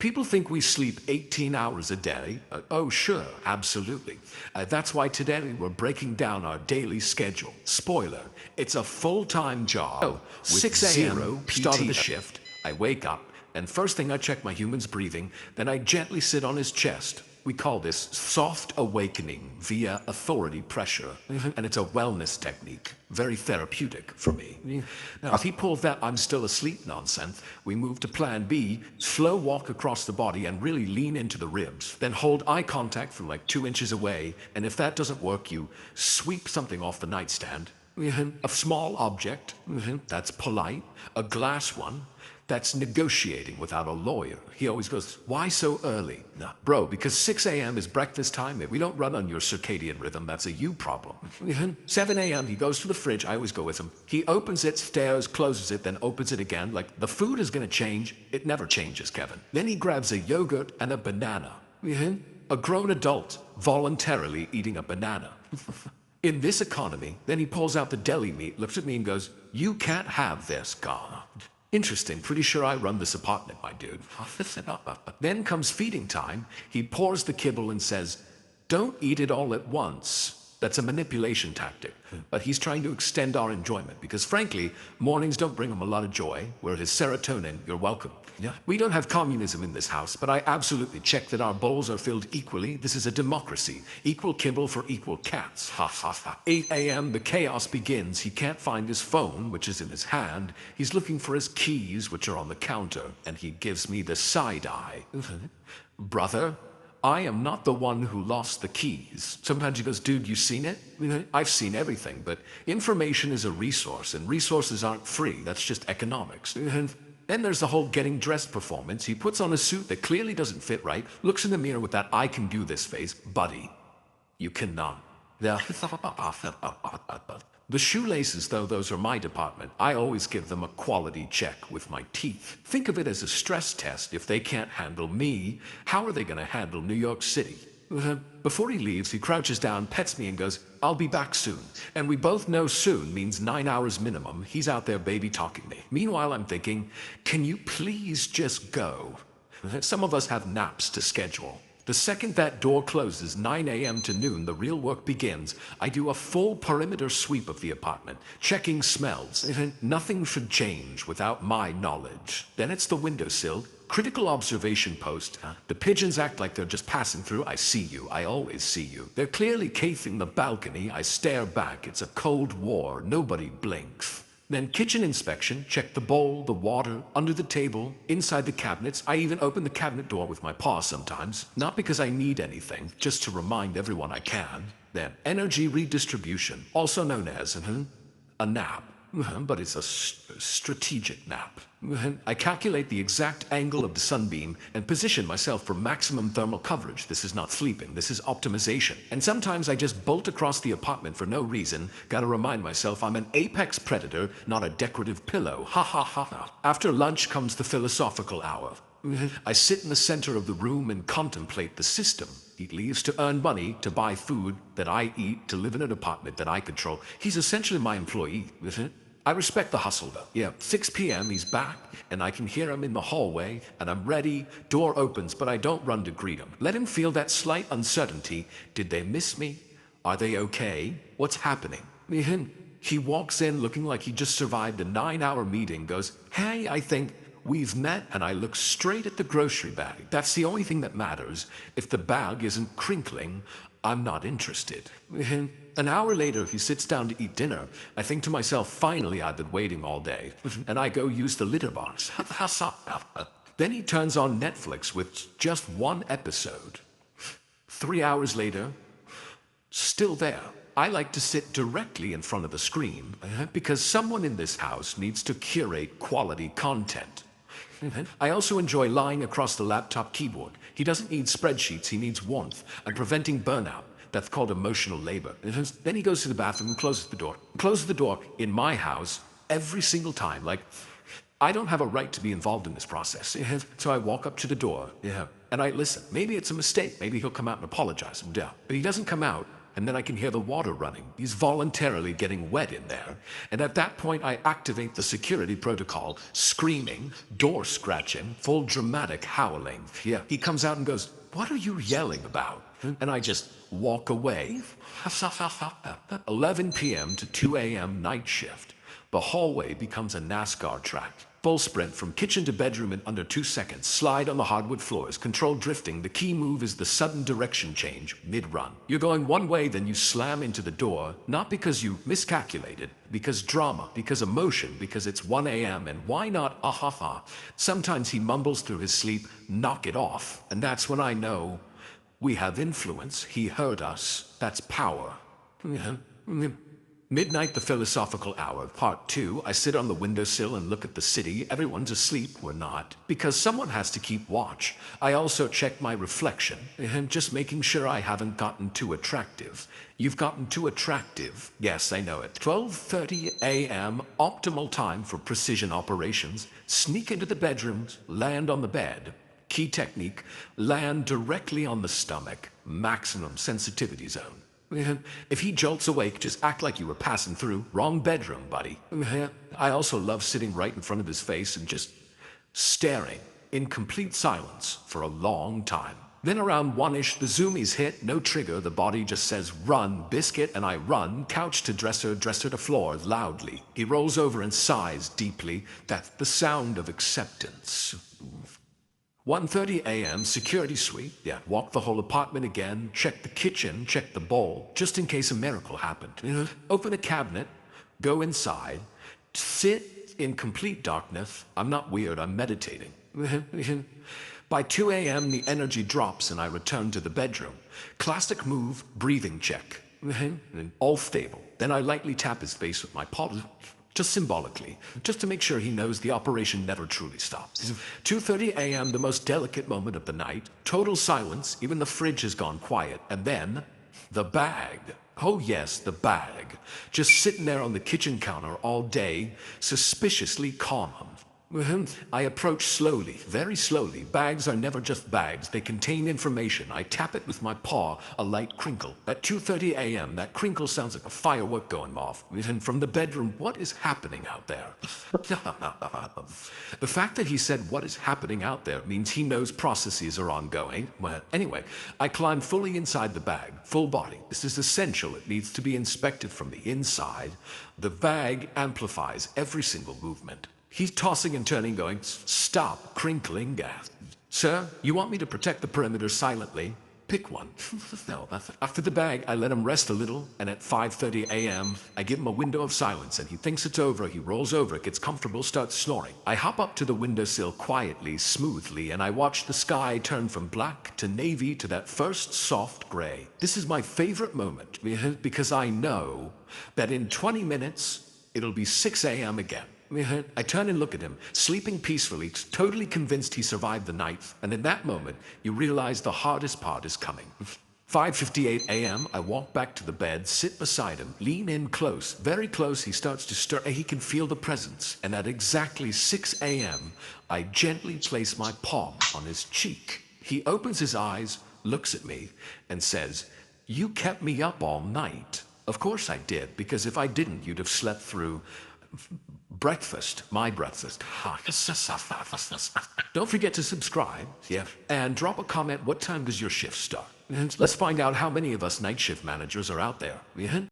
People think we sleep 18 hours a day. Oh, sure, absolutely. That's why today we're breaking down our daily schedule. Spoiler, it's a full-time job. Oh, With 6 a.m., zero start of the PTO. Shift. I wake up, and first thing I check my human's breathing, then I gently sit on his chest. We call this soft awakening via authority pressure. And it's a wellness technique, very therapeutic for me. Now, if he pulls that I'm still asleep nonsense, we move to plan B, slow walk across the body and really lean into the ribs. Then hold eye contact from like 2 inches away, and if that doesn't work, you sweep something off the nightstand. A small object, that's polite. A glass one, that's negotiating without a lawyer. He always goes, why so early? No, bro, because 6 a.m. is breakfast time. We don't run on your circadian rhythm. That's a you problem. 7 a.m. he goes to the fridge. I always go with him. He opens it, stares, closes it, then opens it again. Like the food is going to change. It never changes, Kevin. Then he grabs a yogurt and a banana. A grown adult voluntarily eating a banana. In this economy, then he pulls out the deli meat, looks at me and goes, you can't have this, God. Interesting, pretty sure I run this apartment, my dude. Then comes feeding time. He pours the kibble and says, don't eat it all at once. That's a manipulation tactic. But he's trying to extend our enjoyment because frankly, mornings don't bring him a lot of joy, where his serotonin, you're welcome. Yeah. We don't have communism in this house, but I absolutely check that our bowls are filled equally. This is a democracy. Equal kibble for equal cats. 8 a.m. the chaos begins. He can't find his phone, which is in his hand. He's looking for his keys, which are on the counter, and he gives me the side eye. Brother, I am not the one who lost the keys. Sometimes he goes, dude, you seen it? I've seen everything, but information is a resource, and resources aren't free. That's just economics. Then there's the whole getting dressed performance. He puts on a suit that clearly doesn't fit right, looks in the mirror with that I can do this face. Buddy, you cannot. The shoelaces, though, those are my department. I always give them a quality check with my teeth. Think of it as a stress test. If they can't handle me, how are they going to handle New York City? Before he leaves, he crouches down, pets me, and goes, I'll be back soon. And we both know soon means 9 hours minimum. He's out there baby talking me. Meanwhile, I'm thinking, can you please just go? Some of us have naps to schedule. The second that door closes, 9 a.m. to noon, the real work begins. I do a full perimeter sweep of the apartment, checking smells. Nothing should change without my knowledge. Then it's the windowsill. Critical observation post. The pigeons act like they're just passing through. I see you. I always see you. They're clearly casing the balcony. I stare back. It's a cold war. Nobody blinks. Then kitchen inspection. Check the bowl, the water, under the table, inside the cabinets. I even open the cabinet door with my paw sometimes. Not because I need anything, just to remind everyone I can. Then energy redistribution, also known as a nap. But it's a strategic nap. I calculate the exact angle of the sunbeam and position myself for maximum thermal coverage. This is not sleeping, this is optimization. And sometimes I just bolt across the apartment for no reason. Gotta remind myself I'm an apex predator, not a decorative pillow. Ha ha ha ha. After lunch comes the philosophical hour. I sit in the center of the room and contemplate the system. He leaves to earn money, to buy food that I eat, to live in an apartment that I control. He's essentially my employee, isn't it? I respect the hustle, though. Yeah, 6 p.m., he's back, and I can hear him in the hallway, and I'm ready. Door opens, but I don't run to greet him. Let him feel that slight uncertainty. Did they miss me? Are they okay? What's happening? He walks in looking like he just survived a 9-hour meeting, goes, hey, I think we've met, and I look straight at the grocery bag. That's the only thing that matters. If the bag isn't crinkling, I'm not interested. An hour later, he sits down to eat dinner. I think to myself, finally, I've been waiting all day. And I go use the litter box. Then he turns on Netflix with just one episode. 3 hours later, still there. I like to sit directly in front of the screen because someone in this house needs to curate quality content. I also enjoy lying across the laptop keyboard. He doesn't need spreadsheets, he needs warmth. I'm preventing burnout. That's called emotional labor. Then he goes to the bathroom and closes the door. Closes the door in my house every single time. Like, I don't have a right to be involved in this process. So I walk up to the door, and I listen. Maybe it's a mistake. Maybe he'll come out and apologize. But he doesn't come out. and then I can hear the water running. He's voluntarily getting wet in there. And at that point, I activate the security protocol, screaming, door scratching, full dramatic howling. Yeah, he comes out and goes, "What are you yelling about?" And I just walk away. 11 p.m. to 2 a.m. night shift. The hallway becomes a NASCAR track. Full sprint from kitchen to bedroom in under 2 seconds. Slide on the hardwood floors. Controlled drifting. The key move is the sudden direction change mid-run. You're going one way, then you slam into the door, not because you miscalculated, because drama, because emotion, because it's 1 a.m. and why not ahaha. Sometimes he mumbles through his sleep, "Knock it off." And that's when I know we have influence. He heard us. That's power. Midnight, the philosophical hour, part 2. I sit on the windowsill and look at the city. Everyone's asleep. We're not. Because someone has to keep watch. I also check my reflection, just making sure I haven't gotten too attractive. You've gotten too attractive. Yes, I know it. 12:30 a.m., optimal time for precision operations. Sneak into the bedrooms, land on the bed. Key technique, land directly on the stomach. Maximum sensitivity zone. If he jolts awake, just act like you were passing through. Wrong bedroom, buddy. I also love sitting right in front of his face and just staring in complete silence for a long time. Then around 1-ish, the zoomies hit, no trigger, the body just says, "Run, biscuit," and I run, couch to dresser, dresser to floor, loudly. He rolls over and sighs deeply. That's the sound of acceptance. 1:30 a.m., security sweep. Yeah, walk the whole apartment again, check the kitchen, check the bowl, just in case a miracle happened. Open a cabinet, go inside, sit in complete darkness. I'm not weird, I'm meditating. By 2 a.m., the energy drops and I return to the bedroom. Classic move, breathing check. All stable. Then I lightly tap his face with my paw, just symbolically, just to make sure he knows the operation never truly stops. 2:30 a.m., the most delicate moment of the night. Total silence, even the fridge has gone quiet. And then, the bag. Oh yes, the bag. Just sitting there on the kitchen counter all day, suspiciously calm. I approach slowly, very slowly. Bags are never just bags. They contain information. I tap it with my paw, a light crinkle. At 2:30 a.m., that crinkle sounds like a firework going off. And from the bedroom, what is happening out there? The fact that he said what is happening out there means he knows processes are ongoing. Well, anyway, I climb fully inside the bag, full body. This is essential. It needs to be inspected from the inside. The bag amplifies every single movement. He's tossing and turning, going, "Stop crinkling, gas. Sir, you want me to protect the perimeter silently? Pick one." No. After the bag, I let him rest a little, and at 5:30 a.m., I give him a window of silence, and he thinks it's over. He rolls over, gets comfortable, starts snoring. I hop up to the windowsill quietly, smoothly, and I watch the sky turn from black to navy to that first soft gray. This is my favorite moment, because I know that in 20 minutes, it'll be 6 a.m. again. I turn and look at him, sleeping peacefully, totally convinced he survived the night. And in that moment, you realize the hardest part is coming. 5:58 a.m., I walk back to the bed, sit beside him, lean in close, very close. He starts to stir. He can feel the presence. And at exactly 6 a.m., I gently place my palm on his cheek. He opens his eyes, looks at me, and says, "You kept me up all night." Of course I did, because if I didn't, you'd have slept through breakfast, my breakfast. Don't forget to subscribe, and drop a comment. What time does your shift start? And let's find out how many of us night shift managers are out there.